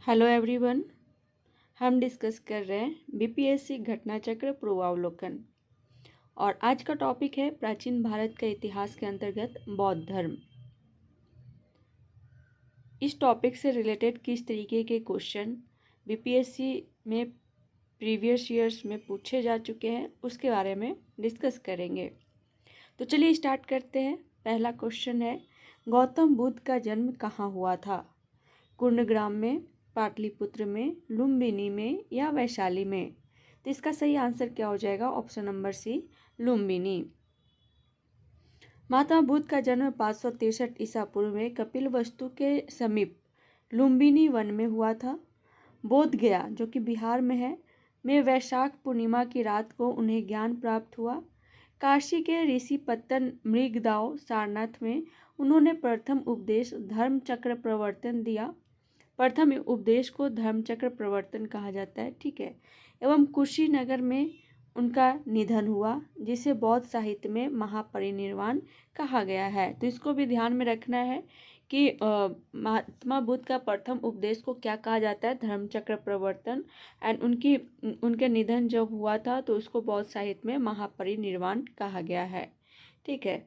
Hello everyone. हम discuss कर रहे हैं बीपीएससी घटना चक्र पूर्वावलोकन और आज का टॉपिक है प्राचीन भारत का इतिहास के अंतर्गत बौद्ध धर्म। इस टॉपिक से रिलेटेड किस तरीके के क्वेश्चन बीपीएससी में प्रीवियस ईयर्स में पूछे जा चुके हैं उसके बारे में डिस्कस करेंगे। तो चलिए स्टार्ट करते हैं। पहला क्वेश्चन है, गौतम बुद्ध का जन्म कहाँ हुआ था? कुर्णग्राम में, पाटलिपुत्र में, लुम्बिनी में या वैशाली में? तो इसका सही आंसर क्या हो जाएगा? Option number C, Lumbini. Mahatma Buddha का जन्म 563 ईसा पूर्व में कपिलवस्तु के समीप लुम्बिनी वन में हुआ था। बोध गया, जो कि बिहार में है, में वैशाख पूर्णिमा की रात को उन्हें ज्ञान प्राप्त हुआ। काशी के ऋषि पत्तन मृगदाव सारनाथ में उन्होंने प्रथम उपदेश धर्म चक्र प्रवर्तन दिया। प्रथम उपदेश को धर्मचक्र प्रवर्तन कहा जाता है, ठीक है। एवं कुशीनगर में उनका निधन हुआ, जिसे बौद्ध साहित्य में महापरिनिर्वाण कहा गया है। तो इसको भी ध्यान में रखना है कि महात्मा बुद्ध का प्रथम उपदेश को क्या कहा जाता है? धर्मचक्र प्रवर्तन। एंड उनके निधन जब हुआ था तो उसको बौद्ध साहित्य में महापरिनिर्वाण कहा गया है, ठीक है।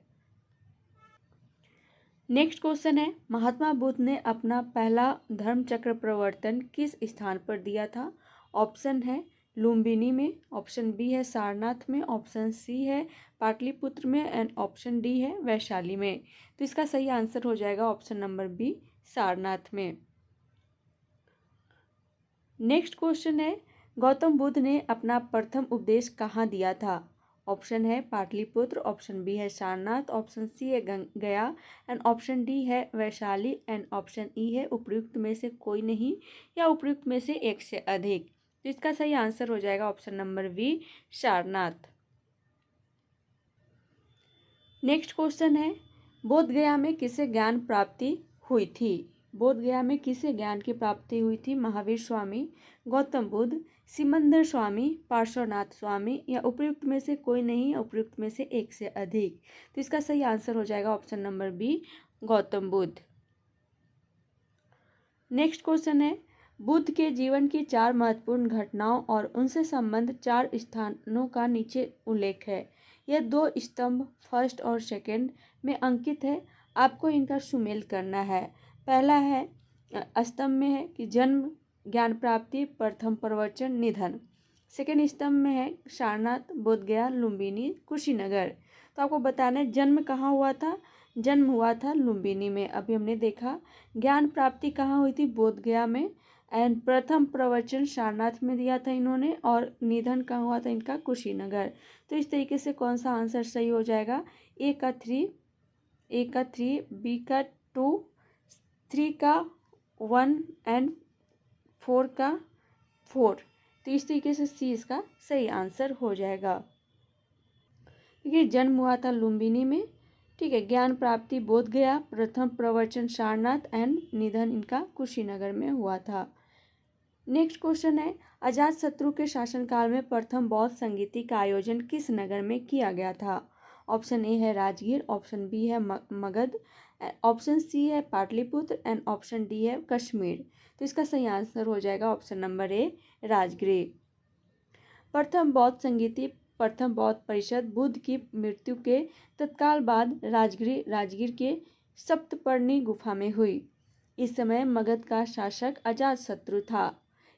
नेक्स्ट क्वेश्चन है, महात्मा बुद्ध ने अपना पहला धर्मचक्र प्रवर्तन किस स्थान पर दिया था? ऑप्शन है लुम्बिनी में, ऑप्शन बी है सारनाथ में, ऑप्शन सी है पाटलिपुत्र में एंड ऑप्शन डी है वैशाली में। तो इसका सही आंसर हो जाएगा ऑप्शन नंबर बी, सारनाथ में। नेक्स्ट क्वेश्चन है, गौतम बुद्ध ने अपना प्रथम उपदेश कहाँ दिया था? ऑप्शन है पाटलिपुत्र, ऑप्शन बी है सारनाथ, ऑप्शन सी है गया एंड ऑप्शन डी है वैशाली एंड ऑप्शन ई है उपयुक्त में से कोई नहीं या उपयुक्त में से एक से अधिक। तो इसका सही आंसर हो जाएगा option number B, Sarnath. Next question है, बोध गया में किसे ज्ञान प्राप्ति हुई थी? बोध गया में किसे ज्ञान की प्राप्ति हुई थी? महावीर स्वामी, गौतम बुद्ध, सिमंदर स्वामी, पार्श्वनाथ स्वामी या उपयुक्त में से कोई नहीं या उपयुक्त में से एक से अधिक। तो इसका सही आंसर हो जाएगा option number B, Gautam Buddha. Next question है, बुद्ध के जीवन की 4 महत्वपूर्ण घटनाओं और उनसे संबंध 4 स्थानों का नीचे उल्लेख है। यह 2 स्तंभ फर्स्ट और सेकंड में अंकित है। आपको इनका सुमेल करना है। पहला है स्तंभ में है कि जन्म, ज्ञान प्राप्ति, प्रथम प्रवचन, निधन। सेकंड स्तंभ में है सारनाथ, बोध गया, लुम्बिनी, कुशीनगर। तो आपको बताना है जन्म कहाँ हुआ था। जन्म हुआ था लुम्बिनी में, अभी हमने देखा। ज्ञान प्राप्ति कहाँ हुई थी? बोध गया में। एंड प्रथम प्रवचन सारनाथ में दिया था इन्होंने और निधन कहाँ हुआ था इनका? कुशीनगर। तो इस तरीके से कौन सा आंसर सही हो जाएगा? ए का 3, बी का 2, 3 का 1 एंड 4 का 4। तो इस तरीके से सी इसका सही आंसर हो जाएगा। देखिए जन्म हुआ था लुम्बिनी में, ठीक है। ज्ञान प्राप्ति बोध गया, प्रथम प्रवचन सारनाथ एंड निधन इनका कुशीनगर में हुआ था। नेक्स्ट क्वेश्चन है, अजातशत्रु के शासनकाल में प्रथम बौद्ध संगीति का आयोजन किस नगर में किया गया था? ऑप्शन ए है राजगीर, ऑप्शन बी है मगध, ऑप्शन सी है पाटलिपुत्र एंड ऑप्शन डी है कश्मीर। तो इसका सही आंसर हो जाएगा ऑप्शन नंबर ए, राजगीर। प्रथम बौद्ध संगीति, प्रथम बौद्ध परिषद बुद्ध की मृत्यु के तत्काल बाद राजगीर के सप्तपर्णी गुफा में हुई। इस समय मगध का शासक अजातशत्रु था।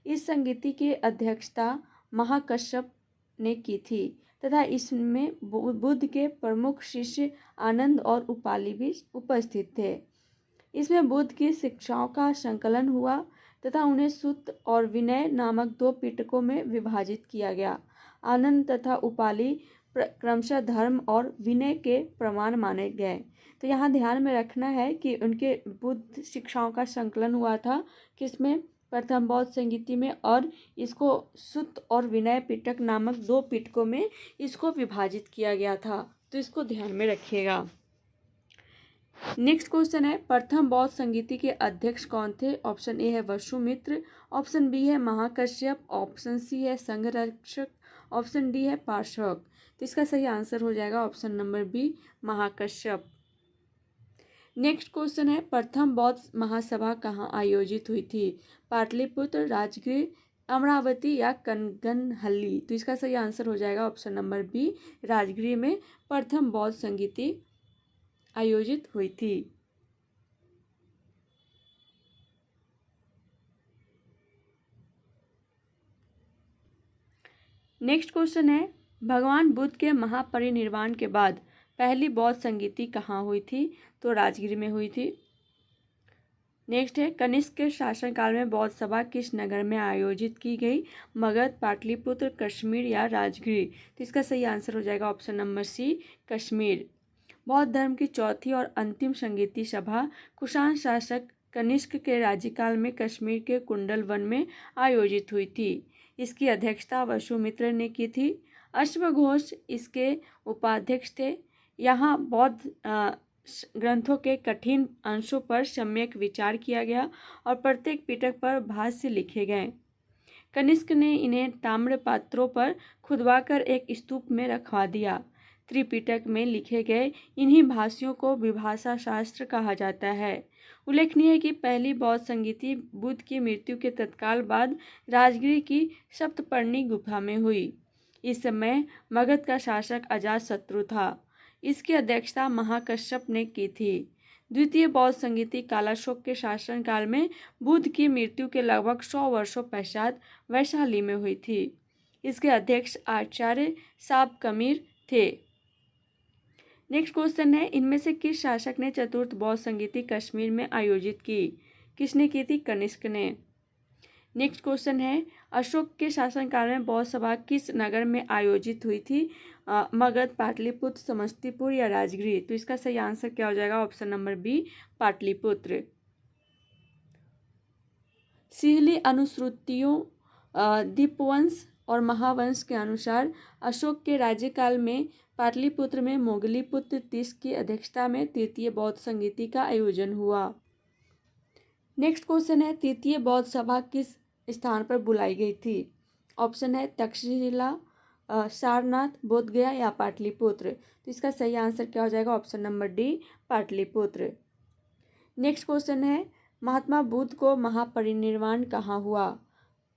इस संगीति की अध्यक्षता महाकश्यप ने की थी तथा इसमें बुद्ध के प्रमुख शिष्य आनंद और उपाली भी उपस्थित थे। इसमें बुद्ध की शिक्षाओं का संकलन हुआ तथा उन्हें सुत्त और विनय नामक 2 पिटकों में विभाजित किया गया। आनंद तथा उपाली क्रमशः धर्म और विनय के प्रमाण माने गए। तो यहाँ ध्यान में रखना है कि उनके बुद्ध शिक्षाओं का संकलन हुआ था किसमें? प्रथम बौद्ध संगीति में, और इसको सुत्त और विनय पिटक नामक 2 पिटकों में इसको विभाजित किया गया था। तो इसको ध्यान में रखिएगा। नेक्स्ट क्वेश्चन है, प्रथम बौद्ध संगीति के अध्यक्ष कौन थे? ऑप्शन ए है वसुमित्र, ऑप्शन बी है महाकश्यप, ऑप्शन सी है संघरक्षक, ऑप्शन डी है पार्श्वक। तो इसका सही आंसर हो जाएगा option number B, Mahakashyap. Next question है, प्रथम बौद्ध महासभा कहाँ आयोजित हुई थी? पाटलिपुत्र, राजगीर, अमरावती या कनगनहल्ली? तो इसका सही आंसर हो जाएगा ऑप्शन नंबर बी, राजगीर में प्रथम बौद्ध संगीति आयोजित हुई थी। नेक्स्ट क्वेश्चन है, भगवान बुद्ध के महापरिनिर्वाण के बाद पहली बौद्ध संगीति कहाँ हुई थी? तो राजगीर में हुई थी। नेक्स्ट है, कनिष्क के शासनकाल में बौद्ध सभा किस नगर में आयोजित की गई? मगध, पाटलिपुत्र, कश्मीर या राजगीर? तो इसका सही आंसर हो जाएगा ऑप्शन नंबर सी, कश्मीर। बौद्ध धर्म की चौथी और अंतिम संगीति सभा कुषाण शासक कनिष्क के राज्यकाल में कश्मीर के कुंडल वन में आयोजित हुई थी। इसकी अध्यक्षता वसुमित्र ने की थी। अश्वघोष इसके उपाध्यक्ष थे। यहाँ बौद्ध ग्रंथों के कठिन अंशों पर सम्यक विचार किया गया और प्रत्येक पिटक पर भाष्य लिखे गए। कनिष्क ने इन्हें ताम्र पात्रों पर खुदवाकर एक स्तूप में रखवा दिया। त्रिपिटक में लिखे गए इन्हीं भाष्यों को विभाषा शास्त्र कहा जाता है। उल्लेखनीय है कि पहली बौद्ध संगीति बुद्ध की मृत्यु के तत्काल बाद राजगीर की सप्तपर्णी गुफा में हुई। इस समय मगध का शासक अजातशत्रु था। इसकी अध्यक्षता महाकश्यप ने की थी। द्वितीय बौद्ध संगीति कालाशोक के शासनकाल में बुद्ध की मृत्यु के लगभग 100 वर्षों पश्चात वैशाली में हुई थी। इसके अध्यक्ष आचार्य साबकमीर थे। नेक्स्ट क्वेश्चन है, इनमें से किस शासक ने चतुर्थ बौद्ध संगीति कश्मीर में आयोजित की? किसने की थी? कनिष्क ने। नेक्स्ट क्वेश्चन है, अशोक के शासनकाल में बौद्ध सभा किस नगर में आयोजित हुई थी? मगध, पाटलिपुत्र, समस्तीपुर या राजगीर? तो इसका सही आंसर क्या हो जाएगा? Option number B, Pataliputra. सिहली अनुश्रुतियों दीपवंश और महावंश के अनुसार अशोक के राज्यकाल में पाटलिपुत्र में मोगली पुत्र तीस की अध्यक्षता में तृतीय बौद्ध संगीति का आयोजन हुआ। नेक्स्ट क्वेश्चन है, तृतीय बौद्ध सभा किस स्थान पर बुलाई गई थी? ऑप्शन है तक्षशिला, सारनाथ, बोधगया या पाटलिपुत्र? तो इसका सही आंसर क्या हो जाएगा? Option number D, Pataliputra. Next question है, महात्मा बुद्ध को महापरिनिर्वाण कहाँ हुआ?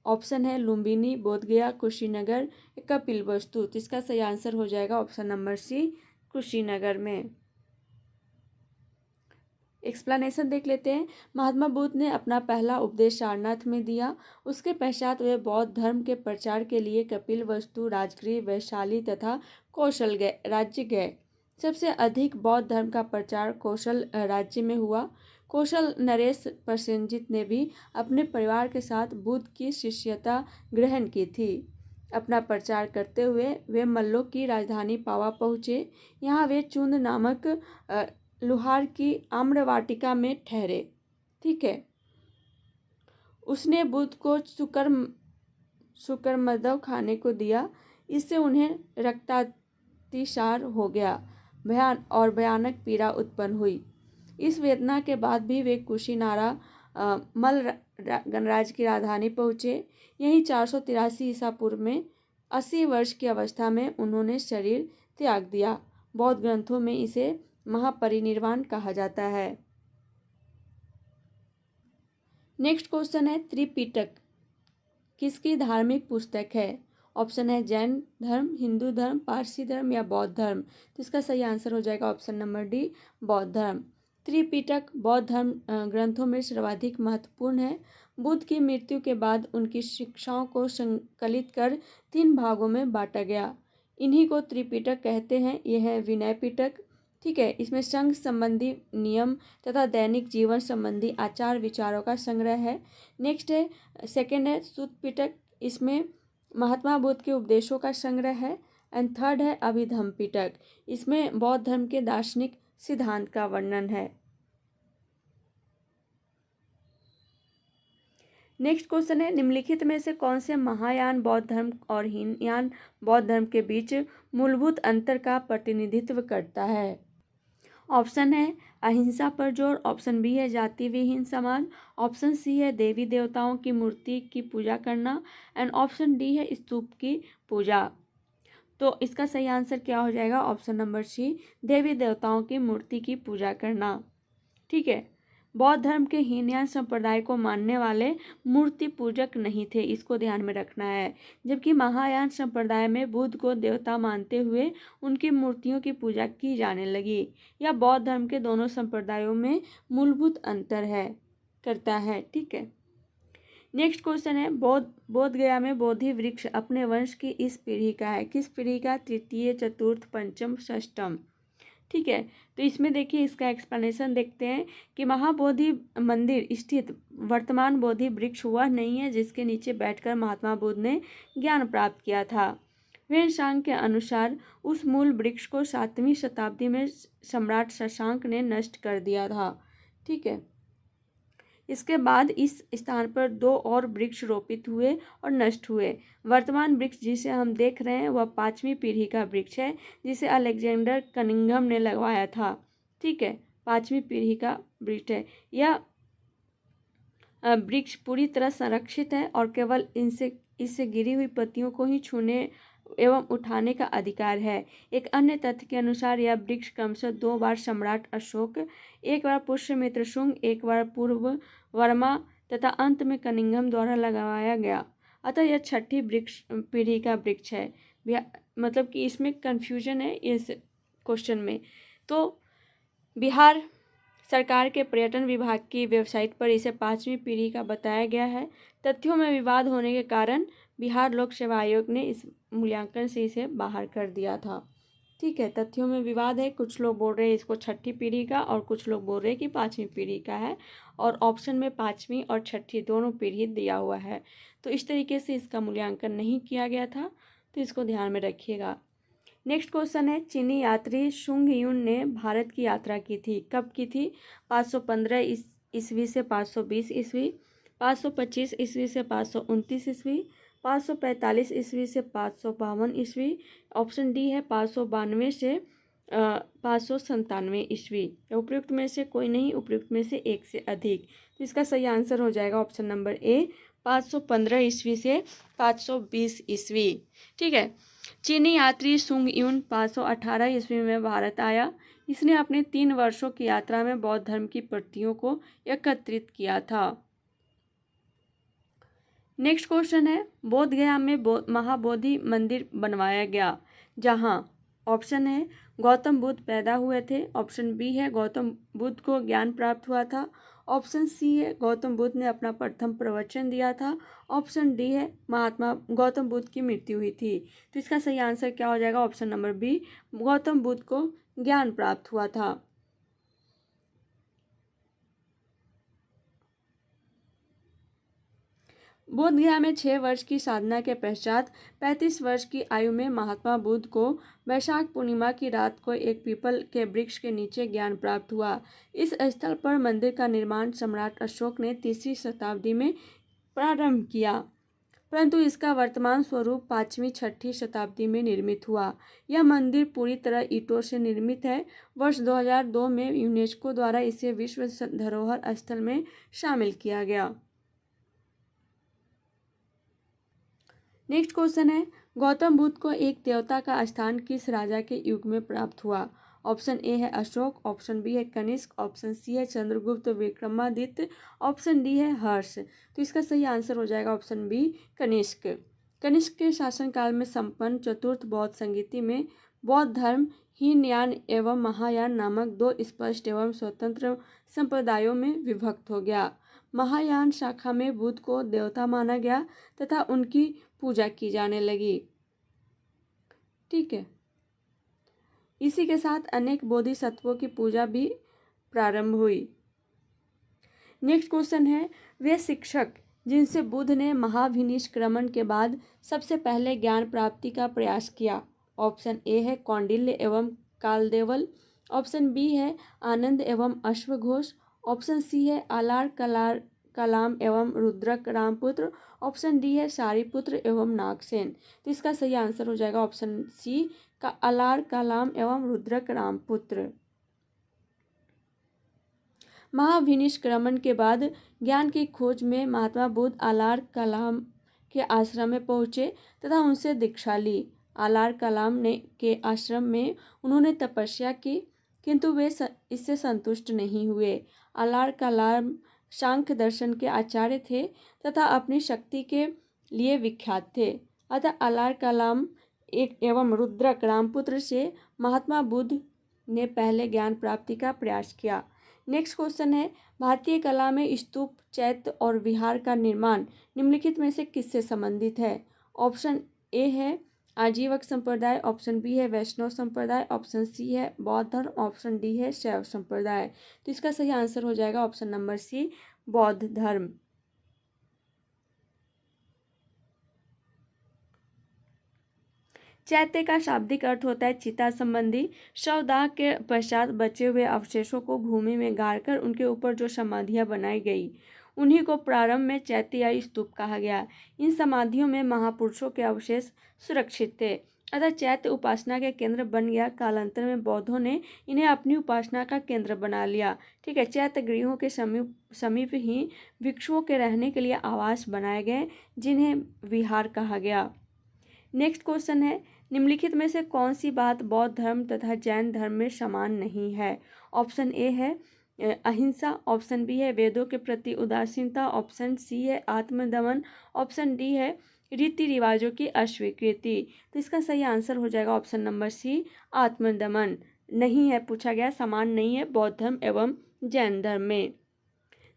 ऑप्शन है लुम्बिनी, बोधगया, कुशीनगर, कपिलवस्तु? तो इसका सही आंसर हो जाएगा ऑप्शन नंबर सी, कुशीनगर में। एक्सप्लेनेशन देख लेते हैं। महात्मा बुद्ध ने अपना पहला उपदेश सारनाथ में दिया। उसके पश्चात वे बौद्ध धर्म के प्रचार के लिए कपिलवस्तु, राजगीर, वैशाली तथा कौशल राज्य गए। सबसे अधिक बौद्ध धर्म का प्रचार कौशल राज्य में हुआ। कौशल नरेश प्रसेनजित ने भी अपने परिवार के साथ बुद्ध की शिष्यता ग्रहण की थी। अपना प्रचार करते हुए वे मल्लों की राजधानी पावा पहुँचे। यहाँ वे चुंद नामक लुहार की आम्रवाटिका में ठहरे। ठीक है। उसने बुद्ध को शुक्रमदव खाने को दिया। इससे उन्हें रक्तातिसार हो गया भयानक पीड़ा उत्पन्न हुई। इस वेदना के बाद भी वे कुशीनारा मल गणराज्य की राजधानी पहुँचे। यहीं 483 ईसा पूर्व में 80 वर्ष की अवस्था में उन्होंने शरीर त्याग दिया। बौद्ध ग्रंथों में इसे महापरिनिर्वाण कहा जाता है। नेक्स्ट क्वेश्चन है, त्रिपिटक किसकी धार्मिक पुस्तक है? ऑप्शन है जैन धर्म, हिंदू धर्म, पारसी धर्म या बौद्ध धर्म? तो इसका सही आंसर हो जाएगा ऑप्शन नंबर डी, बौद्ध धर्म। त्रिपिटक बौद्ध धर्म ग्रंथों में सर्वाधिक महत्वपूर्ण है। बुद्ध की मृत्यु के बाद उनकी शिक्षाओं को संकलित कर 3 भागों में बांटा गया। इन्हीं को त्रिपिटक कहते हैं। यह है विनय पिटक। ठीक है। इसमें संघ संबंधी नियम तथा दैनिक जीवन संबंधी आचार विचारों का संग्रह है। नेक्स्ट है, सेकंड है सुत्त पिटक। इसमें महात्मा बुद्ध के उपदेशों का संग्रह है। एंड थर्ड है अभिधम्म पिटक। इसमें बौद्ध धर्म के दार्शनिक सिद्धांत का वर्णन है। नेक्स्ट क्वेश्चन है, निम्नलिखित में से कौन से महायान बौद्ध धर्म और हीनयान बौद्ध धर्म के बीच मूलभूत अंतर का प्रतिनिधित्व करता है? ऑप्शन है अहिंसा पर जोर, ऑप्शन बी है जाति विहीन समाज, ऑप्शन सी है देवी देवताओं की मूर्ति की पूजा करना एंड ऑप्शन डी है स्तूप की पूजा। तो इसका सही आंसर क्या हो जाएगा? ऑप्शन नंबर सी, देवी देवताओं की मूर्ति की पूजा करना। ठीक है। बौद्ध धर्म के हीनयान संप्रदाय को मानने वाले मूर्ति पूजक नहीं थे, इसको ध्यान में रखना है। जबकि महायान संप्रदाय में बुद्ध को देवता मानते हुए उनकी मूर्तियों की पूजा की जाने लगी। यह बौद्ध धर्म के दोनों संप्रदायों में मूलभूत अंतर है करता है। ठीक है। नेक्स्ट क्वेश्चन है, बोध गया में बोधि वृक्ष अपने वंश की इस पीढ़ी का है। किस पीढ़ी का? तृतीय, चतुर्थ, पंचम, षष्ठम। ठीक है। तो इसमें देखिए, इसका एक्सप्लेनेशन देखते हैं कि महाबोधि मंदिर स्थित वर्तमान बोधि वृक्ष वह नहीं है जिसके नीचे बैठकर महात्मा बुद्ध ने ज्ञान प्राप्त किया था। वेनसांग के अनुसार उस मूल वृक्ष को 7वीं शताब्दी में सम्राट शशांक ने नष्ट कर दिया था। ठीक है। इसके बाद इस स्थान पर 2 और वृक्ष रोपित हुए और नष्ट हुए। वर्तमान वृक्ष जिसे हम देख रहे हैं वह 5वीं पीढ़ी का वृक्ष है, जिसे अलेक्जेंडर कनिंघम ने लगवाया था। ठीक है। 5वीं पीढ़ी का वृक्ष है। यह वृक्ष पूरी तरह संरक्षित है और केवल इससे गिरी हुई पत्तियों को ही छूने एवं उठाने का अधिकार है। एक अन्य तथ्य के अनुसार यह वृक्ष क्रमशः 2 बार सम्राट अशोक, एक बार पुष्यमित्र शुंग, एक बार पूर्व वर्मा तथा अंत में कनिंघम द्वारा लगाया गया। अतः यह 6ठी वृक्ष पीढ़ी का वृक्ष है। मतलब कि इसमें कंफ्यूजन है इस क्वेश्चन में। तो बिहार सरकार के पर्यटन विभाग की वेबसाइट पर इसे 5वीं पीढ़ी का बताया गया है। तथ्यों में विवाद होने के कारण बिहार लोक सेवा आयोग ने इस मूल्यांकन से इसे बाहर कर दिया था। ठीक है। तथ्यों में विवाद है, कुछ लोग बोल रहे हैं इसको 6ठी पीढ़ी का और कुछ लोग बोल रहे हैं कि 5वीं पीढ़ी का है, और ऑप्शन में 5वीं और 6ठी दोनों पीढ़ी दिया हुआ है। तो इस तरीके से इसका मूल्यांकन नहीं किया गया था, तो इसको ध्यान में रखिएगा। नेक्स्ट क्वेश्चन है, चीनी यात्री शुंग युन ने भारत की यात्रा की थी। कब की थी? 515 ईस्वी से 520 ईस्वी, 525 ईस्वी से 529 ईस्वी, 545 ईस्वी से 552 ईस्वी। ऑप्शन डी है 592 से 597 ईस्वी। उपयुक्त में से कोई नहीं, उपयुक्त में से एक से अधिक। तो इसका सही आंसर हो जाएगा ऑप्शन नंबर ए, 515 ईस्वी से 520 ईस्वी। ठीक है। चीनी यात्री सुंग युन 518 ईस्वी में भारत आया। इसने अपने 3 वर्षों की यात्रा में बौद्ध धर्म की प्रतियों को एकत्रित किया था। नेक्स्ट क्वेश्चन है, बोध गया में महाबोधि मंदिर बनवाया गया, जहां ऑप्शन है गौतम बुद्ध पैदा हुए थे, ऑप्शन बी है गौतम बुद्ध को ज्ञान प्राप्त हुआ था, ऑप्शन सी है गौतम बुद्ध ने अपना प्रथम प्रवचन दिया था, ऑप्शन डी है महात्मा गौतम बुद्ध की मृत्यु हुई थी। तो इसका सही आंसर क्या हो जाएगा? Option number B, Gautam Buddha को ज्ञान प्राप्त हुआ था। बोध गया में 6 वर्ष की साधना के पश्चात 35 वर्ष की आयु में महात्मा बुद्ध को वैशाख पूर्णिमा की रात को एक पीपल के वृक्ष के नीचे ज्ञान प्राप्त हुआ। इस स्थल पर मंदिर का निर्माण सम्राट अशोक ने 3री शताब्दी में प्रारंभ किया, परंतु इसका वर्तमान स्वरूप 5वीं 6ठी शताब्दी में निर्मित हुआ। यह मंदिर पूरी तरह ईंटों से निर्मित है। वर्ष 2002 में यूनेस्को द्वारा इसे विश्व धरोहर स्थल में शामिल किया गया। नेक्स्ट क्वेश्चन है, गौतम बुद्ध को एक देवता का स्थान किस राजा के युग में प्राप्त हुआ? ऑप्शन ए है अशोक, ऑप्शन बी है कनिष्क, ऑप्शन सी है चंद्रगुप्त विक्रमादित्य, ऑप्शन डी है हर्ष। तो इसका सही आंसर हो जाएगा ऑप्शन बी, कनिष्क। कनिष्क के शासनकाल में संपन्न चतुर्थ बौद्ध संगीति में बौद्ध धर्म हीनयान एवं महायान नामक 2 स्पष्ट एवं स्वतंत्र संप्रदायों में विभक्त हो गया। महायान शाखा में बुद्ध को देवता माना गया तथा उनकी पूजा की जाने लगी। ठीक है। इसी के साथ अनेक बोधिसत्वों की पूजा भी प्रारंभ हुई। नेक्स्ट क्वेश्चन है, वे शिक्षक जिनसे बुद्ध ने महाभिनिष्क्रमण के बाद सबसे पहले ज्ञान प्राप्ति का प्रयास किया। ऑप्शन ए है कौंडिल्य एवं कालदेवल, ऑप्शन बी है आनंद एवं अश्वघोष, ऑप्शन सी है आलार कलाम एवं रुद्रक रामपुत्र, ऑप्शन डी है सारिपुत्र एवं नागसेन। तो इसका सही आंसर हो जाएगा ऑप्शन सी, का आलार कलाम एवं रुद्रक रामपुत्र। महाभिनिष्क्रमण के बाद ज्ञान की खोज में महात्मा बुद्ध आलार कलाम के आश्रम में पहुँचे तथा उनसे दीक्षा ली। आलार कलाम ने के आश्रम में उन्होंने तपस्या की किंतु वे इससे संतुष्ट नहीं हुए। अलार कलाम सांख्य दर्शन के आचार्य थे तथा अपनी शक्ति के लिए विख्यात थे। अतः अलार कलाम एक एवं रुद्रक रामपुत्र से महात्मा बुद्ध ने पहले ज्ञान प्राप्ति का प्रयास किया। नेक्स्ट क्वेश्चन है, भारतीय कला में स्तूप, चैत्य और विहार का निर्माण निम्नलिखित में से किससे संबंधित है? ऑप्शन ए है आजीवक संप्रदाय, ऑप्शन बी है वैष्णव संप्रदाय, ऑप्शन सी है बौद्ध धर्म, ऑप्शन डी है शैव संप्रदाय। तो इसका सही आंसर हो जाएगा ऑप्शन नंबर सी, बौद्ध धर्म। चैत्य का शाब्दिक अर्थ होता है चिता संबंधी। शवदाह के पश्चात बचे हुए अवशेषों को भूमि में गाड़कर उनके ऊपर जो समाधियां बनाई गई उन्हीं को प्रारंभ में चैत्य या स्तूप कहा गया। इन समाधियों में महापुरुषों के अवशेष सुरक्षित थे, अतः चैत्य उपासना के केंद्र बन गया। कालांतर में बौद्धों ने इन्हें अपनी उपासना का केंद्र बना लिया। ठीक है, चैत्य गृहों के समीप ही भिक्षुओं के रहने के लिए आवास बनाए गए जिन्हें विहार कहा गया। नेक्स्ट क्वेश्चन है, निम्नलिखित में से कौन सी बात बौद्ध धर्म तथा जैन धर्म में समान नहीं है? ऑप्शन ए है अहिंसा, ऑप्शन बी है वेदों के प्रति उदासीनता, ऑप्शन सी है आत्मदमन, ऑप्शन डी है रीति रिवाजों की अस्वीकृति। तो इसका सही आंसर हो जाएगा ऑप्शन नंबर सी, आत्मदमन। नहीं है, पूछा गया समान नहीं है बौद्ध धर्म एवं जैन धर्म में।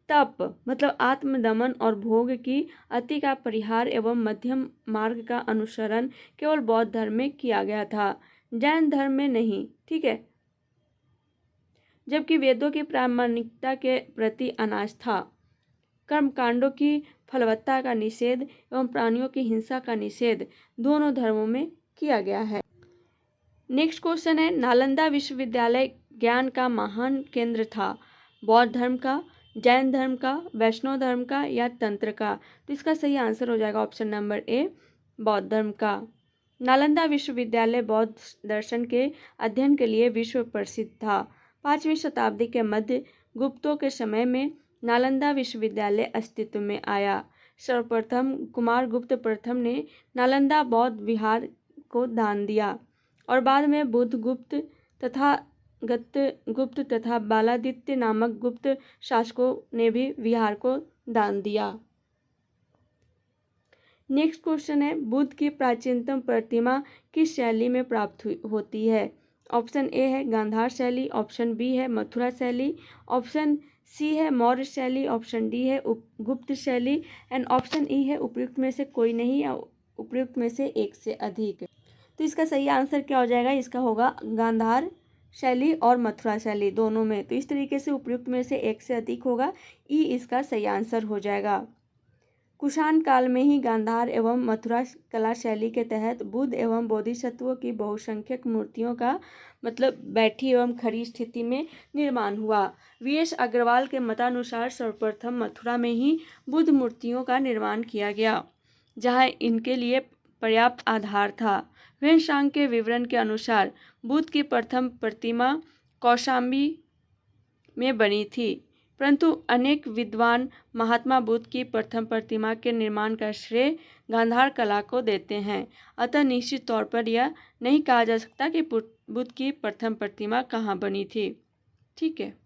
तप मतलब आत्मदमन और भोग की अति का परिहार एवं मध्यम मार्ग का अनुसरण केवल बौद्ध धर्म में किया गया था, जैन धर्म में नहीं। ठीक है, जबकि वेदों की प्रामाणिकता के प्रति अनास्था, कर्मकांडों की फलवत्ता का निषेध एवं प्राणियों की हिंसा का निषेध दोनों धर्मों में किया गया है। नेक्स्ट क्वेश्चन है, नालंदा विश्वविद्यालय ज्ञान का महान केंद्र था, बौद्ध धर्म का, जैन धर्म का, वैष्णव धर्म का या तंत्र का? तो इसका सही आंसर हो जाएगा ऑप्शन नंबर ए, बौद्ध धर्म का। नालंदा विश्वविद्यालय बौद्ध दर्शन के अध्ययन के लिए विश्व प्रसिद्ध था। 5वीं शताब्दी के मध्य गुप्तों के समय में नालंदा विश्वविद्यालय अस्तित्व में आया। सर्वप्रथम कुमारगुप्त प्रथम ने नालंदा बौद्ध विहार को दान दिया और बाद में बुद्धगुप्त तथा गुप्त तथा बालादित्य नामक गुप्त शासकों ने भी विहार को दान दिया। नेक्स्ट क्वेश्चन है, बुद्ध की प्राचीनतम प्रतिमा किस शैली में प्राप्त होती है? ऑप्शन ए है गांधार शैली, ऑप्शन बी है मथुरा शैली, ऑप्शन सी है मौर्य शैली, ऑप्शन डी है गुप्त शैली एंड ऑप्शन ई है उपयुक्त में से कोई नहीं या उपयुक्त में से एक से अधिक। तो इसका सही आंसर क्या हो जाएगा? इसका होगा गांधार शैली और मथुरा शैली दोनों में। तो इस तरीके से उपयुक्त में से एक से अधिक होगा, ई इसका सही आंसर हो जाएगा। कुषाण काल में ही गांधार एवं मथुरा कला शैली के तहत बुद्ध एवं बोधिसत्वों की बहुसंख्यक मूर्तियों का मतलब बैठी एवं खड़ी स्थिति में निर्माण हुआ। वीएस अग्रवाल के मतानुसार सर्वप्रथम मथुरा में ही बुद्ध मूर्तियों का निर्माण किया गया, जहां इनके लिए पर्याप्त आधार था। वेंशांग के विवरण के अनुसार बुद्ध की प्रथम प्रतिमा कौशाम्बी में बनी थी, परंतु अनेक विद्वान महात्मा बुद्ध की प्रथम प्रतिमा के निर्माण का श्रेय गांधार कला को देते हैं। अतः निश्चित तौर पर यह नहीं कहा जा सकता कि बुद्ध की प्रथम प्रतिमा कहाँ बनी थी। ठीक है,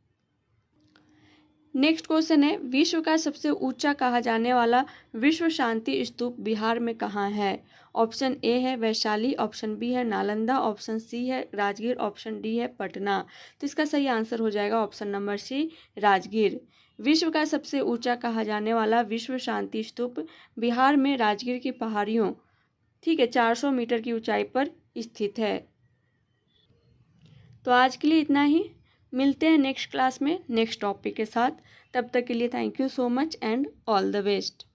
नेक्स्ट क्वेश्चन है, विश्व का सबसे ऊंचा कहा जाने वाला विश्व शांति स्तूप बिहार में कहाँ है? ऑप्शन ए है वैशाली, ऑप्शन बी है नालंदा, ऑप्शन सी है राजगीर, ऑप्शन डी है पटना। तो इसका सही आंसर हो जाएगा ऑप्शन नंबर सी, राजगीर। विश्व का सबसे ऊंचा कहा जाने वाला विश्व शांति स्तूप बिहार में राजगीर की पहाड़ियों, ठीक है, 400 मीटर की ऊंचाई पर स्थित है। तो आज के लिए इतना ही, मिलते हैं नेक्स्ट क्लास में नेक्स्ट टॉपिक के साथ। तब तक के लिए thank you so much and all the best.